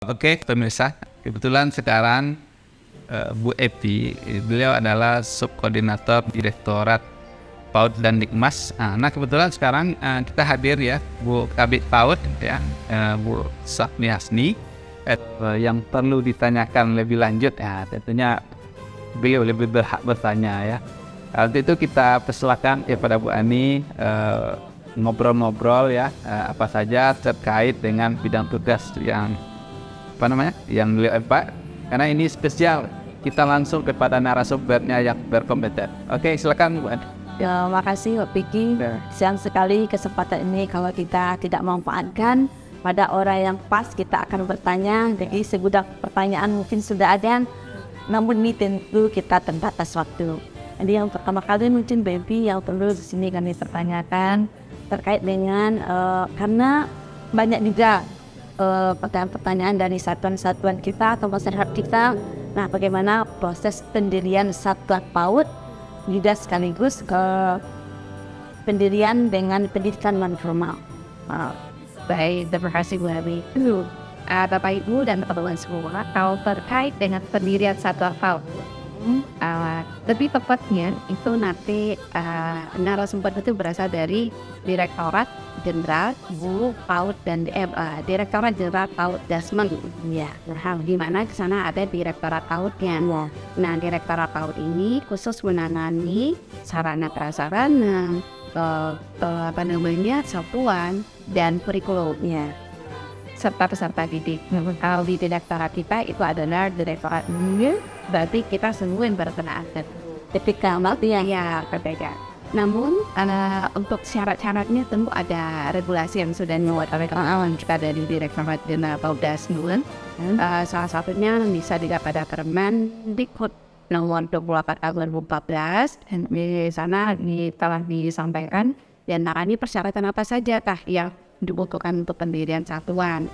Oke, pemirsa, kebetulan sekarang Bu Epi, beliau adalah subkoordinator Direktorat PAUD dan Dikmas. Nah, kebetulan sekarang kita hadir ya, Bu Kabid PAUD ya, Bu Safni Hasni, yang perlu ditanyakan lebih lanjut ya, tentunya beliau lebih berhak bertanya ya. Waktu itu kita persilakan kepada Bu Ani ngobrol-ngobrol ya, apa saja terkait dengan bidang tugas yang beliau empat, karena ini spesial kita langsung kepada narasumbernya yang berkompeten. Oke, silakan Bu Ani. Ya, makasih Pak Piki. Sayang sekali kesempatan ini kalau kita tidak memanfaatkan pada orang yang pas kita akan bertanya. Jadi segudang pertanyaan mungkin sudah ada, namun ini tentu kita terbatas waktu. Jadi yang pertama kali mungkin Baby yang perlu di sini kami pertanyakan terkait dengan karena banyak juga pertanyaan dari satuan-satuan kita atau masyarakat kita. Nah, bagaimana proses pendirian satuan PAUD juga sekaligus ke pendirian dengan pendidikan non formal. Baik, terima kasih Bu Abi. Bapak Ibu dan teman-teman semua, kalau terkait dengan pendirian satuan PAUD, lebih tepatnya itu nanti narasumber itu berasal dari Direktorat Jenderal Guru PAUD dan Direktorat Jenderal PAUD Dasmen, ya. Di mana di sana ada Direktorat PAUD-nya. Ya. Nah, Direktorat PAUD ini khusus menangani sarana prasarana, satuan dan kurikulum, Ya. serta peserta didik. Kalau di direktorat kita itu adalah direktorat ini, berarti kita semua yang berkenaan. Tipikal ya. Ya, berbeda. Namun untuk syarat-syaratnya tentu ada regulasi yang sudah dibuat kita dari Direktorat Jenderal PAUD Dasmen. Salah satunya bisa dilihat pada Permendikbud nomor 28 tahun 2014, dan di sana telah disampaikan dan ini persyaratan apa saja yang dibutuhkan untuk pendirian satuan.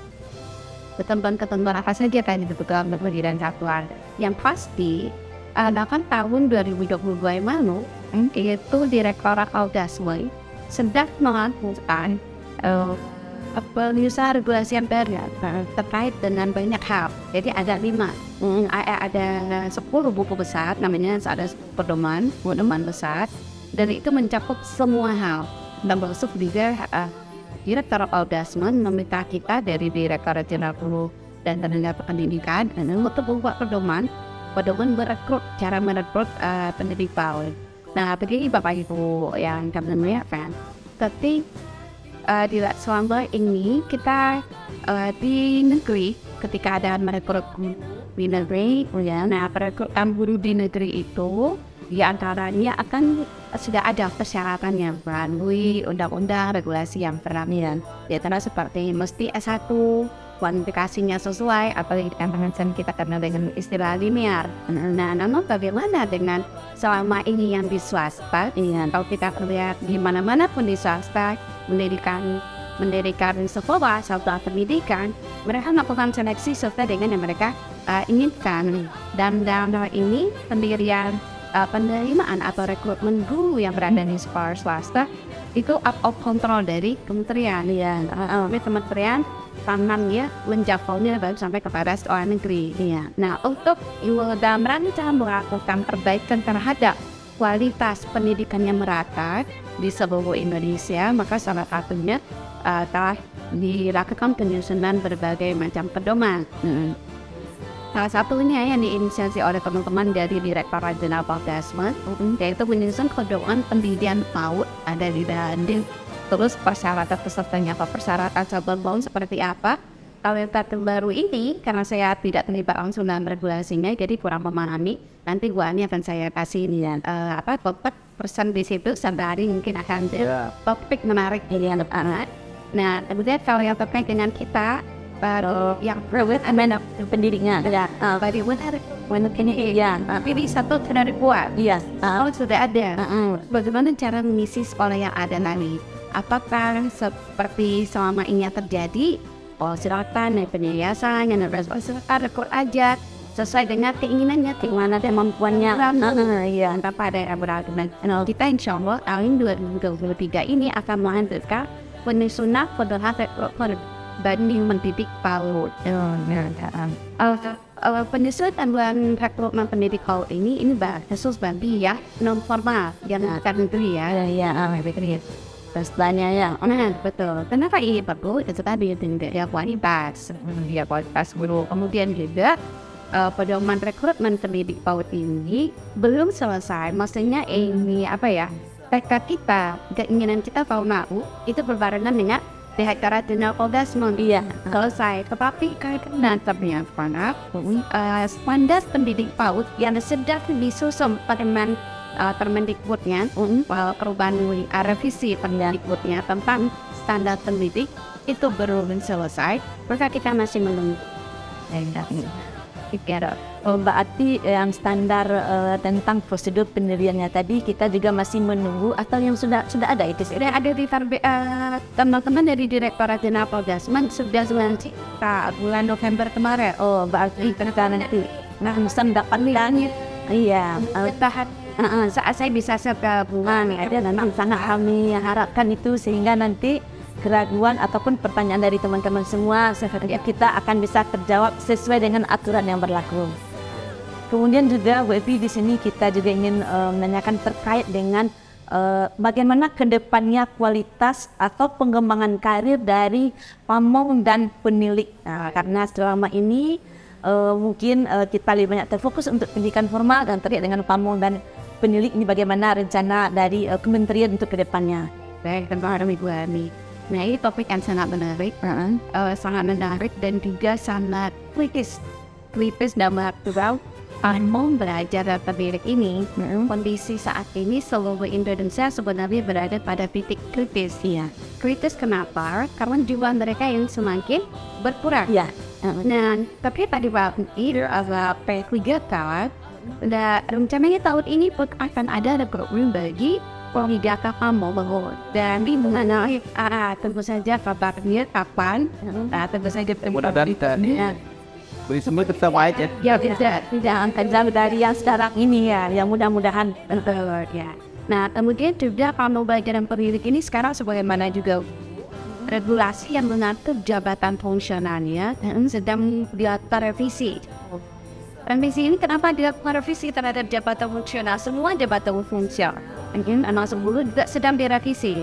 Ketentuan-ketentuan apa saja yang dibutuhkan untuk pendirian satuan. Yang pasti, bahkan tahun 2022 yang lalu, itu Direktorat PAUD Dasmen sedang melakukan penyusunan regulasi yang baru terkait dengan banyak hal. Jadi ada 10 buku besar, namanya ada pedoman besar, dan itu mencakup semua hal. Dan masuk juga Direktorat PAUD Dasmen meminta kita dari Direktorat Jenderal Guru dan Tenaga Pendidikan untuk membuat pedoman merekrut, cara merekrut pendidik PAUD. Nah, begini Bapak Ibu yang kami muliakan, tapi selama ini kita di negeri ketika ada merekrut guru di negeri, nah perekrutan guru di negeri itu di antaranya akan sudah ada persyaratannya melalui undang-undang regulasi yang berlaku. Di antara seperti mesti S1, kualifikasinya sesuai atau yang kita kenal dengan istilah linear. Nah, namun bagaimana dengan selama ini yang di swasta? Kalau kita lihat di mana-mana pun di swasta mendirikan sekolah satuan pendidikan, mereka melakukan seleksi sesuai dengan yang mereka inginkan. Dan dalam hal ini penerimaan atau rekrutmen guru yang berada di sekolah swasta itu out of control dari kementerian. Kementerian tangan menjangkaunya baru sampai kepada sekolah negeri. Nah, untuk dalam rangka melakukan perbaikan terhadap kualitas pendidikan yang merata di seluruh Indonesia, maka salah satunya telah dilakukan penyusunan berbagai macam pedoman. Salah satunya yang diinisiasi oleh teman-teman dari Direktorat Jenderal PAUD Dasmen, yaitu menyusun pedoman pendirian PAUD ada di dalam. Terus persyaratan pesertanya atau persyaratan satuan PAUD seperti apa? Kalau yang terbaru ini, karena saya tidak terlibat langsung dalam regulasinya, jadi kurang memahami. Nanti Bu Ani akan saya kasih topik persen di situ sampai hari mungkin akan topik menarik yang depan. Nah, kemudian kalau yang terkait dengan kita yang private amanah pendidikan, bagaimana pilih satu dari buat. Kalau sudah ada, bagaimana cara mengisi sekolah yang ada nanti? Apakah seperti selama ini terjadi? Silakan penyayasan yang rekrut aja sesuai dengan keinginannya, keinginan dan kemampuannya. Tanpa ada yang berargumen. Kita insya Allah tahun 2023 ini akan melanjutkan penyusunan pedoman rekrutmen banding mendidik PAUD. Penyusunan rekrutmen pendidik PAUD ini khusus bagi ya non formal yang bukan negeri ya. Pastinya ya. Betul. Kenapa ini perlu? Itu tadi ya kualitas, guru. Kemudian juga pedoman rekrutmen pendidik PAUD ini belum selesai. Maksudnya ini tekad kita, keinginan kita kalau mau itu berbarengan dengan Direktorat Jenderal Polda selesai. Tetapi karena ternyata standar pendidik PAUD yang sedang disusun Permendikbudnya, perubahan revisi Permendikbudnya tentang standar pendidik itu belum selesai, maka kita masih menunggu. Berarti yang standar tentang prosedur pendiriannya tadi kita juga masih menunggu atau yang sudah ada itu? Sudah ada di teman-teman dari Direktorat Jenderal Polda sudah selesai bulan November kemarin. Oh, berarti kita nanti mendapatkan bertahan. Saat saya bisa segabungan ada memang sangat kami harapkan itu sehingga nanti keraguan ataupun pertanyaan dari teman-teman semua kita akan bisa terjawab sesuai dengan aturan yang berlaku. Kemudian juga Bu Evi di sini kita juga ingin menanyakan terkait dengan bagaimana kedepannya kualitas atau pengembangan karir dari pamong dan penilik. Karena selama ini mungkin kita lebih banyak terfokus untuk pendidikan formal dan terkait dengan pamong dan penilik ini bagaimana rencana dari kementerian untuk kedepannya. Baik, terima kasih Bu Ani. Nah, ini topik yang sangat menarik, dan juga sangat kritis dalam waktu mau belajar dan terdidik ini. Kondisi saat ini seluruh Indonesia sebenarnya berada pada titik kritis. Kritis kenapa? Karena jumlah mereka yang semakin berkurang. Nah, tapi tadi ini P3 kawan. Dan rencananya tahun ini akan ada program bagi pendidikan pamong dan di mengenai tentu saja kabarnya kapan tentu saja semua tetap aja. Tidak akan jauh dari yang sekarang ini yang mudah-mudahan ya. Nah, kemudian juga pamong belajar dan pendidik ini sekarang sebagaimana juga regulasi yang mengatur jabatan fungsionalnya sedang dilakukan revisi. Revisi ini kenapa dilakukan revisi terhadap jabatan fungsional? Semua jabatan fungsional mungkin anak sebelum juga sedang direvisi.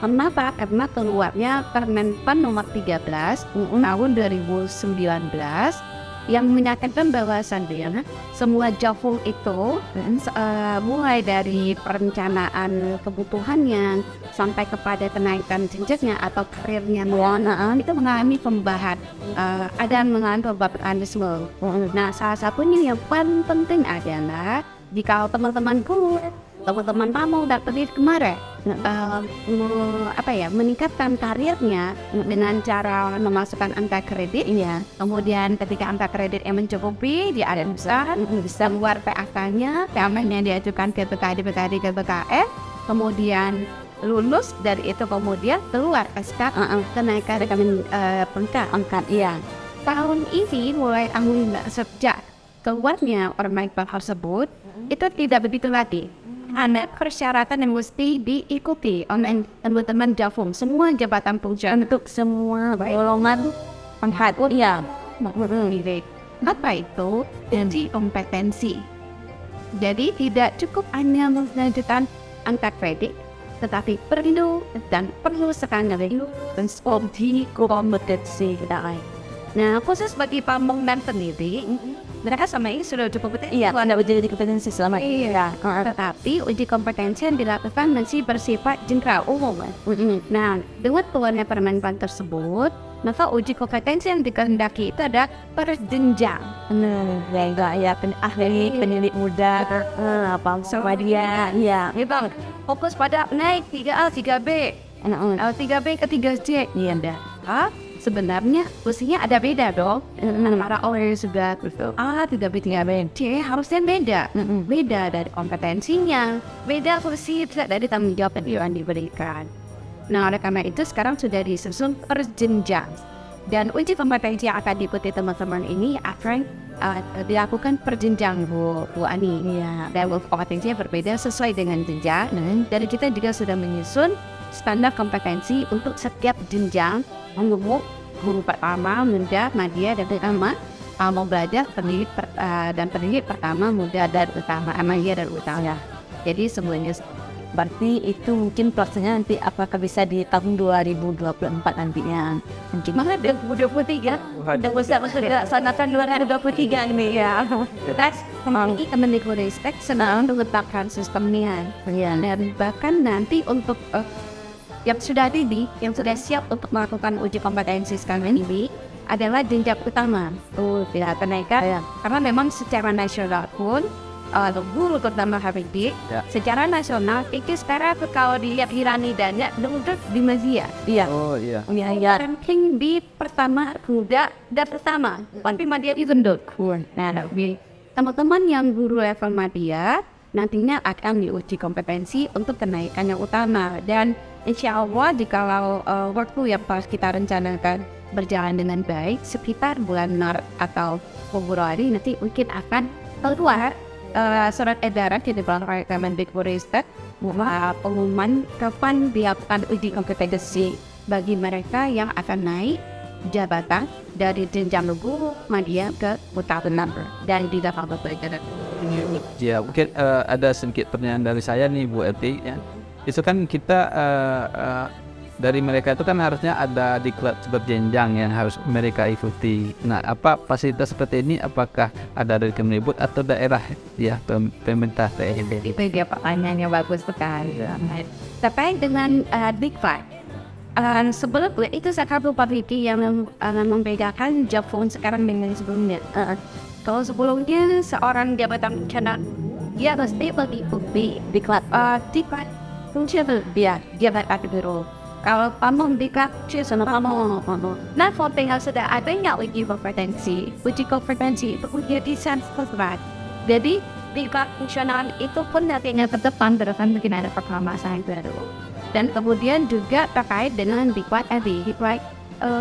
Kenapa? Karena keluarnya Permenpan nomor 13 tahun 2019 yang menyatakan bahwasannya semua jaful itu mulai dari perencanaan kebutuhannya sampai kepada kenaikan jenjangnya atau karirnya itu mengalami pembahasan ada mengalami pembahasan. Nah, salah satunya yang paling penting adalah jika teman-teman pamong dan pendidik kemarin meningkatkan karirnya dengan cara memasukkan angka kredit kemudian ketika angka kredit yang mencukupi dia ada bisa keluar PAK-nya yang diajukan ke BKD kemudian lulus dari itu kemudian keluar SK kenaikan pangkat. Tahun ini mulai sejak keluarnya orang tersebut itu tidak begitu lagi. Ada persyaratan yang mesti diikuti oleh teman-teman Jafung, semua jabatan fungsional untuk semua golongan pangkat. Apa itu? Jadi kompetensi. Jadi tidak cukup hanya melanjutkan angka kredit, tetapi perlu sekali kompetensi. Nah, khusus bagi pamong dan pendidik, mereka sama ini sudah cukup kompetensi. Anda uji kompetensi selama ini. Tetapi uji kompetensi yang dilakukan masih bersifat general umum. Nah, dengan keluarnya Permenpan tersebut, maka uji kompetensi yang dikehendaki itu ada berjenjang. Ahli pendidik muda, sama dia. Fokus pada naik 3A, 3B, 3B ke 3C. Sebenarnya usianya ada beda dong. Para orang yang sudah 3B, 3B, C harusnya beda dari kompetensinya, beda fungsi dari tanggung jawab yang diberikan. Nah, oleh karena itu sekarang sudah disusun berjenjang dan uji kompetensi yang akan diikuti teman-teman ini akan dilakukan berjenjang Bu Ani. Dan kompetensinya berbeda sesuai dengan jenjang. Dan kita juga sudah menyusun standar kompetensi untuk setiap jenjang guru pertama, muda, madya, dan utama mau belajar dan pendidik pertama, muda, dan utama, madya dan utama. Jadi semuanya. Berarti itu mungkin prosesnya nanti apakah bisa di tahun 2024 nantinya? Mungkin Malah 2023 udah bisa dilaksanakan 2023 ini ya. That's Kemendikbudristek senang mengembangkan sistemnya. Dan bahkan nanti untuk yang sudah siap untuk melakukan uji kompetensi sekarang ini adalah jenjang utama. Tidak kenaikan karena memang secara nasional pun guru terutama HPD secara nasional itu sekarang kalau dilihat Hirani dan udah di Mazia. iya. Oh iya. Ranking di pertama muda dan pertama tapi Madya itu gendut. Nah, teman-teman yang guru level Madya nantinya akan diuji kompetensi untuk kenaikan yang utama, dan insya Allah jikalau waktu yang pas kita rencanakan berjalan dengan baik sekitar bulan Maret atau Februari nanti mungkin akan keluar surat edaran di depan Kemendikbudristek pengumuman kapan dilakukan uji kompetensi bagi mereka yang akan naik jabatan dari jenjang guru Madya ke utama dan di dalam pelajaran. Ya, mungkin ada sedikit pertanyaan dari saya nih Bu Eti ya. Itu kan kita dari mereka itu kan harusnya ada diklat berjenjang yang harus mereka ikuti. Nah, apa fasilitas seperti ini apakah ada dari Kemendikbud atau daerah ya pemerintah daerah? Itu dia pertanyaan yang bagus sekali. Terkait dengan diklat, sebelum itu satu publiki yang membedakan Jepun sekarang dengan sebelumnya. Kalau sebelumnya seorang jabatan cadangan dia pasti mengikuti diklat fungsi biar jabatan guru. Kalau kamu diklat sama kamu, nah tinggal sudah adanya uji kompetensi itu menjadi sensitif. Jadi diklat fungsional itu pun nantinya ke depan mungkin ada permasalahan baru. Dan kemudian juga terkait dengan diklat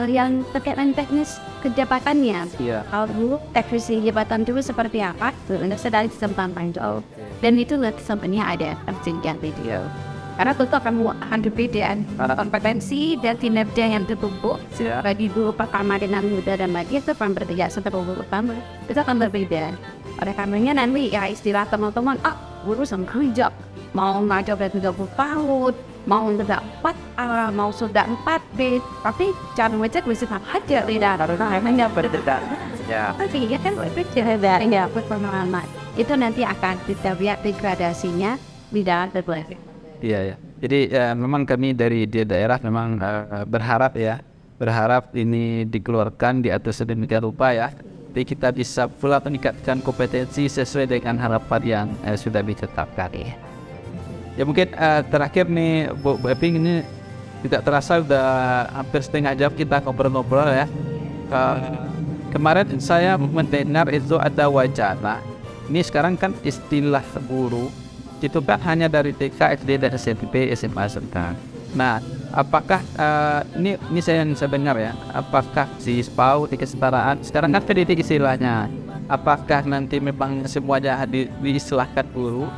yang terkait dengan teknis kejabatannya. Kalau dulu teknis jabatan itu seperti apa? Sedang disempurnakan jauh. Dan itu sebenarnya ada terjadi video. Karena tentu akan berbeda kompetensi dan kinerja yang tertumpuk bagi guru pertama dengan muda dan madya itu akan berbeda. Setelah guru pertama itu akan berbeda. Oleh karenanya nanti ya istilah teman-teman guru sama kerja mau ngajar dari 30 tahun mau sudah 4 mau sudah 4B tapi jangan ngecek bisa aja tidak hanya berbeda. Tapi ya kan berbeda ya pengalaman itu nanti akan kita lihat degradasinya di dalam berbeda. Iya ya. Jadi memang kami dari daerah memang berharap ini dikeluarkan diatur sedemikian rupa ya. Jadi kita bisa pula meningkatkan kompetensi sesuai dengan harapan yang sudah ditetapkan. Ya mungkin terakhir nih Bu Eping, ini tidak terasa udah hampir setengah jam kita ngobrol-ngobrol ya. Kemarin saya mendengar itu ada wacana. Ini sekarang kan istilah guru itu kan hanya dari TK, SD, dan SMP, SMA, SMK. Nah, apakah ini saya dengar ya, apakah si SPAU di kesetaraan sekarang kan pendidik istilahnya, apakah nanti memang semuanya diistilahkan guru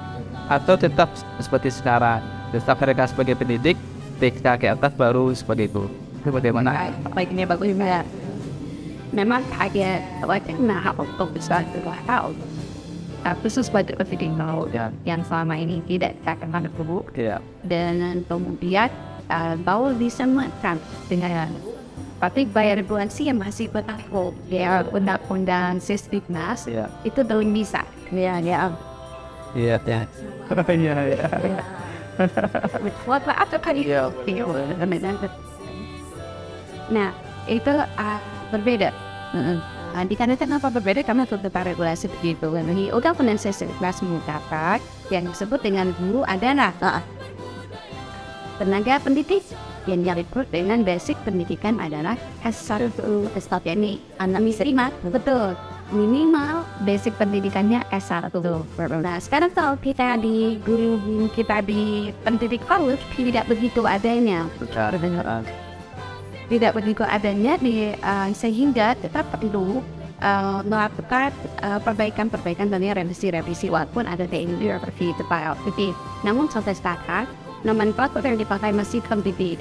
atau tetap seperti sekarang, tetap mereka sebagai pendidik, TK ke atas baru seperti itu? Itu bagaimana? Baiknya bagus ya. Memang ada wacana untuk bisa tahu. Khusus pada pendidik yang selama ini tidak akan guru dan kemudian baru disamakan dengan tapi bayar bulan sih yang masih berlaku ya undang-undang Sisdiknas itu belum bisa Iya. Nah itu berbeda. Dikarenakan apa berbeda karena tentang regulasi begitu. Undang-undang Sisdiknas mengatakan yang disebut dengan guru adalah tenaga pendidik yang direkrut dengan basic pendidikan adalah S1 ini anak minimal betul minimal basic pendidikannya S1. Nah sekarang kalau kita di guru kita di pendidik college tidak begitu adanya. Tidak begitu adanya sehingga tetap perlu melakukan perbaikan dan revisi walaupun ada revisi. Namun sampai sekarang nomenklatur yang dipakai masih pendidik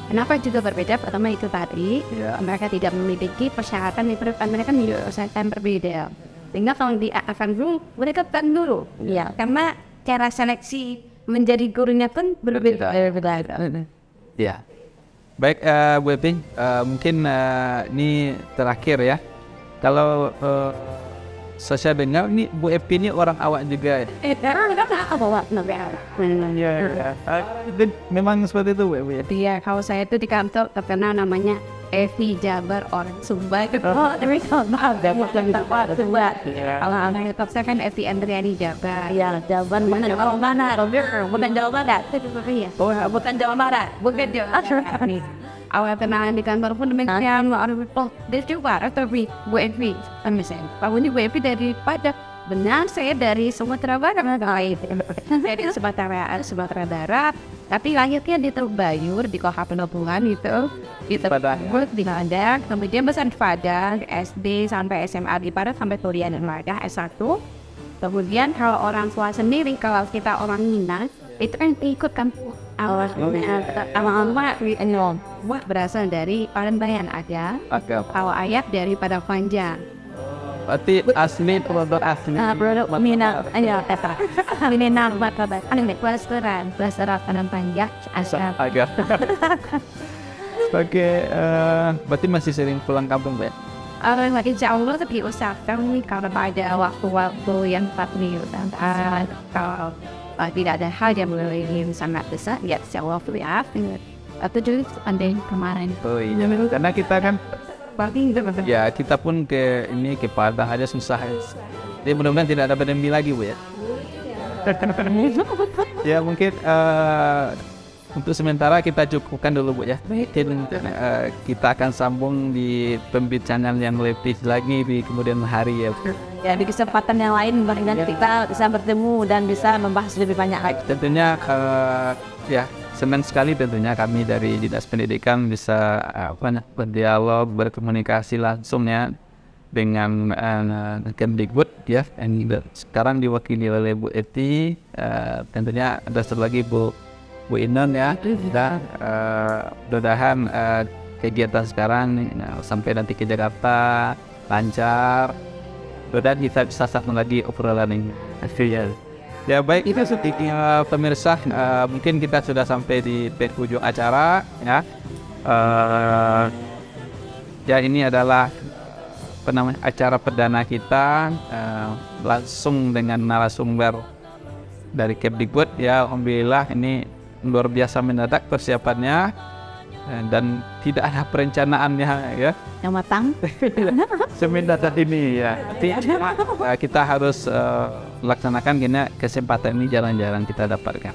Kenapa juga berbeda? Pertama itu tadi, mereka tidak memiliki persyaratan di perusahaan, mereka memiliki persyaratan berbeda. Sehingga kalau di akan guru, mereka bukan guru. Iya. Karena cara seleksi menjadi gurunya pun berbeda. Ya. Baik, Bu Epi, mungkin ini terakhir ya. Kalau saya dengar ini Bu Epi ini orang awak juga. Memang seperti itu Bu Epi. Iya, kalau saya itu di kantor terkenal namanya Evi Jabar orang Sumba. Tapi kalau anak laptop saya kan Evi Andriani Jabar. Iya, Jawaban mana? Kalau mana? Bukan Jawa Barat. Bukan Jawa Barat. Bukan Jawa Barat. Awal kenalan di kantor pun demikian, orang dari Jawa Barat tapi Bu Evi, misalnya, Pak ini Bu Evi daripada benar saya dari Sumatera Barat, dari Sumatera Barat, tapi lahirnya di Teluk Bayur di Kota Penoplangan itu, di Teluk di Padang, kemudian besar di Padang, SD sampai SMA di Padang sampai kuliah di Padang S1. Kemudian kalau orang tua sendiri, kalau kita orang Minang, itu kan ikut kampung awal berasal dari Palembayan ada, kalau ayat dari Padang Panjang. Berarti asli produk asli. Produk Minang, ayo kata. Minang apa? Blasteran Padang Panjang asal. Agak. Sebagai berarti masih sering pulang kampung, Mbak? Orang lagi jauh tapi usahakan kalau ada waktu-waktu yang pasti kalau tidak ada hal yang boleh sangat besar ya sewa waktu ya atau juga andai kemarin. Oh iya, karena kita kan ya kita pun ke Padang aja susah. Jadi mudah-mudahan tidak ada pandemi lagi Bu ya. Ya mungkin untuk sementara kita cukupkan dulu Bu ya. Mungkin kita akan sambung di pembicaraan yang lebih lagi di kemudian hari ya. Ya di kesempatan yang lain barangkali kita bisa bertemu dan bisa membahas lebih banyak lagi. Tentunya ya senang sekali tentunya kami dari Dinas Pendidikan bisa berdialog, berkomunikasi langsung ya dengan Kemdikbud ya. Sekarang diwakili oleh Bu Eti, tentunya ada satu lagi Bu Inon ya. Dan mudah-mudahan kegiatan sekarang sampai nanti ke Jakarta lancar. Dan kita bisa satu lagi obrolan ini. Ya baik, itu sedikit pemirsa, mungkin kita sudah sampai di penghujung acara ya. Ya ini adalah acara perdana kita langsung dengan narasumber dari Kemdikbud ya. Alhamdulillah ini luar biasa mendadak persiapannya dan tidak ada perencanaannya ya. Yang matang. Semendadak ini ya. Kita harus laksanakan karena kesempatan ini jarang-jarang kita dapatkan.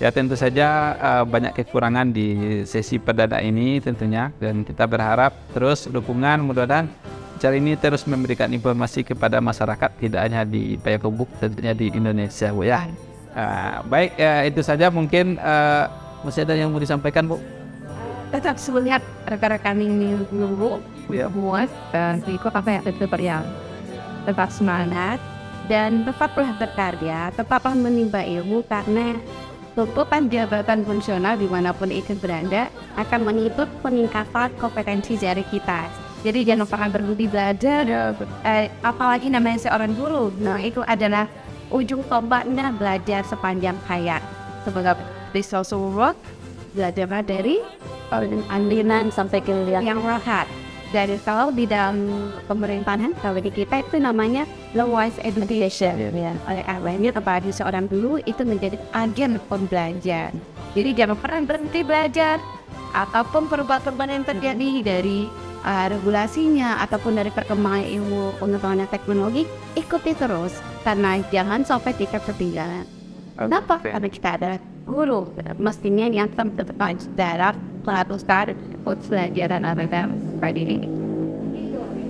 Ya tentu saja banyak kekurangan di sesi perdana ini tentunya, dan kita berharap terus dukungan, mudah-mudahan acara ini terus memberikan informasi kepada masyarakat tidak hanya di Payakumbuh, tentunya di Indonesia Bu ya. Baik itu saja mungkin masih ada yang mau disampaikan Bu? Tetap melihat rekan-rekan ini dulu buat dan ikut apa yang tetap semangat dan tetaplah berkarya, tetaplah menimba ilmu karena tuntutan jabatan fungsional dimanapun itu berada akan menuntut peningkatan kompetensi dari kita. Jadi jangan pernah berhenti belajar, apalagi namanya seorang guru. Nah itu adalah ujung tombaknya belajar sepanjang hayat. Semoga di social work belajar dari Andinan sampai ke yang rahat. Dari kalau di dalam pemerintahan kalau di kita itu namanya Lowise Education. Oleh awalnya apalagi seorang guru itu menjadi agen pembelajar. Jadi jangan pernah berhenti belajar ataupun perubahan-perubahan yang terjadi dari regulasinya ataupun dari perkembangan ilmu pengetahuan teknologi, ikuti terus karena jangan sampai kita ketinggalan. Kenapa? Karena kita ada guru mestinya yang terdepan dalam pelatihan pelajaran agama seperti ini.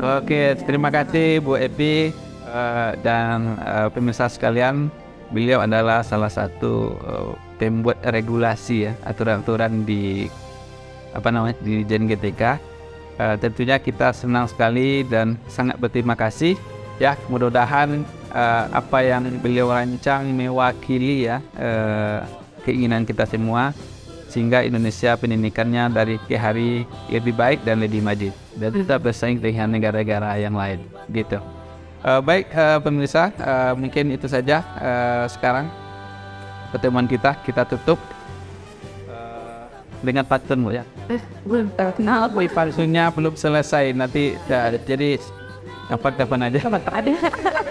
Oke, terima kasih Bu Epi dan pemirsa sekalian. Beliau adalah salah satu pembuat regulasi ya, aturan-aturan di di JNGTK. Tentunya kita senang sekali dan sangat berterima kasih ya. Mudah-mudahan apa yang beliau rancang mewakili ya keinginan kita semua, sehingga Indonesia pendidikannya dari ke hari lebih baik dan lebih maju dan tetap bersaing dengan negara-negara yang lain gitu. Baik pemirsa, mungkin itu saja sekarang pertemuan kita tutup dengan pantun Bu ya. Kenal. Pantunnya belum selesai, nanti jadi kapan aja.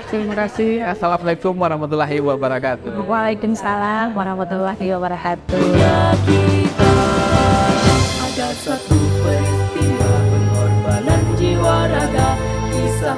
Terima kasih. Assalamualaikum warahmatullahi wabarakatuh. Waalaikumsalam warahmatullahi wabarakatuh. Kita ada satu peristiwa pengorbanan jiwa raga, kisah